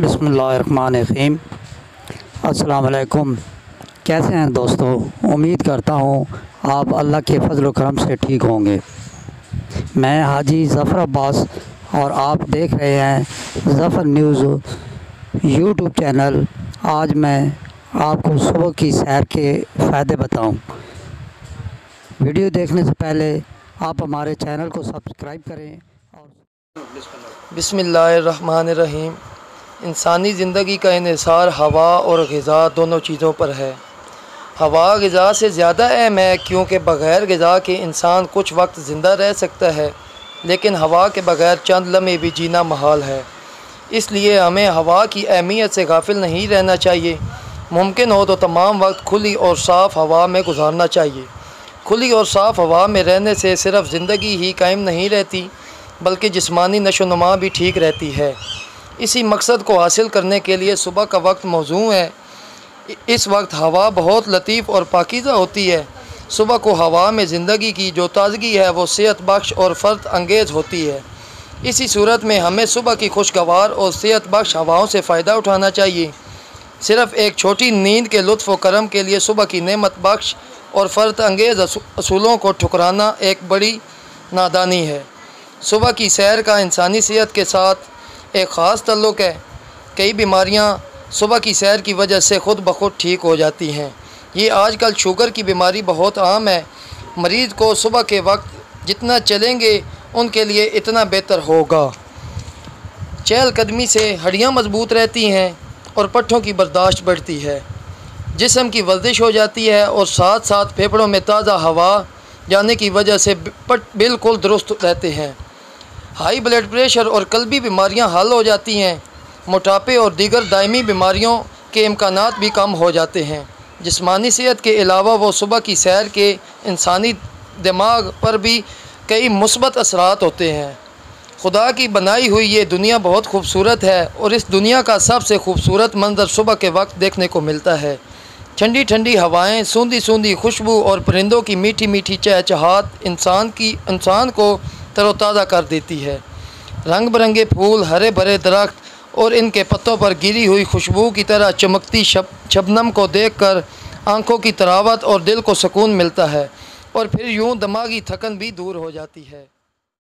बिस्मिल्लाहिर्रहमानिर्रहीम। अस्सलाम वालेकुम। कैसे हैं दोस्तों? उम्मीद करता हूँ आप अल्लाह के फजल व करम से ठीक होंगे। मैं हाजी ज़फ़र अब्बास और आप देख रहे हैं ज़फ़र न्यूज़ यूट्यूब चैनल। आज मैं आपको सुबह की सैर के फ़ायदे बताऊं। वीडियो देखने से पहले आप हमारे चैनल को सब्सक्राइब करें और बिस्मिल्लाहिर्रहमानिर्रहीम। इंसानी ज़िंदगी का इन्हिसार हवा और ग़िज़ा दोनों चीज़ों पर है। हवा ग़िज़ा से ज़्यादा अहम है क्योंकि बग़ैर ग़िज़ा के इंसान कुछ वक्त ज़िंदा रह सकता है, लेकिन हवा के बग़ैर चंद लम्हे भी जीना महाल है। इसलिए हमें हवा की अहमियत से गाफिल नहीं रहना चाहिए। मुमकिन हो तो तमाम वक्त खुली और साफ़ हवा में गुजारना चाहिए। खुली और साफ़ हवा में रहने से सिर्फ़ ज़िंदगी ही कायम नहीं रहती बल्कि जिस्मानी नशोनुमा भी ठीक रहती है। इसी मकसद को हासिल करने के लिए सुबह का वक्त मौजूद है। इस वक्त हवा बहुत लतीफ़ और पाकीज़ा होती है। सुबह को हवा में ज़िंदगी की जो ताज़गी है वो सेहत बख्श और फ़र्त अंगेज़ होती है। इसी सूरत में हमें सुबह की खुशगवार और सेहत बख्श हवाओं से फ़ायदा उठाना चाहिए। सिर्फ़ एक छोटी नींद के लुत्फ़ व करम के लिए सुबह की नेमत बख्श और फ़र्त अंगेज़ असूलों को ठुकराना एक बड़ी नादानी है। सुबह की सैर का इंसानी सेहत के साथ एक ख़ास ताल्लुक़ है। कई बीमारियां सुबह की सैर की वजह से ख़ुद ब खुद ठीक हो जाती हैं। ये आजकल शुगर की बीमारी बहुत आम है। मरीज़ को सुबह के वक्त जितना चलेंगे उनके लिए इतना बेहतर होगा। चहलकदमी से हड्डियां मजबूत रहती हैं और पट्ठों की बर्दाश्त बढ़ती है। जिस्म की वर्जिश हो जाती है और साथ साथ फेफड़ों में ताज़ा हवा जाने की वजह से पट बिल्कुल दुरुस्त रहते हैं। हाई ब्लड प्रेशर और कल्बी बीमारियां हल हो जाती हैं। मोटापे और दीगर दायमी बीमारियों के इम्कानात भी कम हो जाते हैं। जिस्मानी सेहत के अलावा वो सुबह की सैर के इंसानी दिमाग पर भी कई मुस्बत असरात होते हैं। खुदा की बनाई हुई ये दुनिया बहुत खूबसूरत है और इस दुनिया का सबसे खूबसूरत मंजर सुबह के वक्त देखने को मिलता है। ठंडी ठंडी हवाएं, सूंधी सूंधी खुशबू और परिंदों की मीठी मीठी चहचहाट इंसान को तरोताज़ा कर देती है। रंग बिरंगे फूल, हरे भरे दरख्त और इनके पत्तों पर गिरी हुई खुशबू की तरह चमकती शबनम को देखकर आंखों की तरावत और दिल को सुकून मिलता है और फिर यूं दिमागी थकन भी दूर हो जाती है।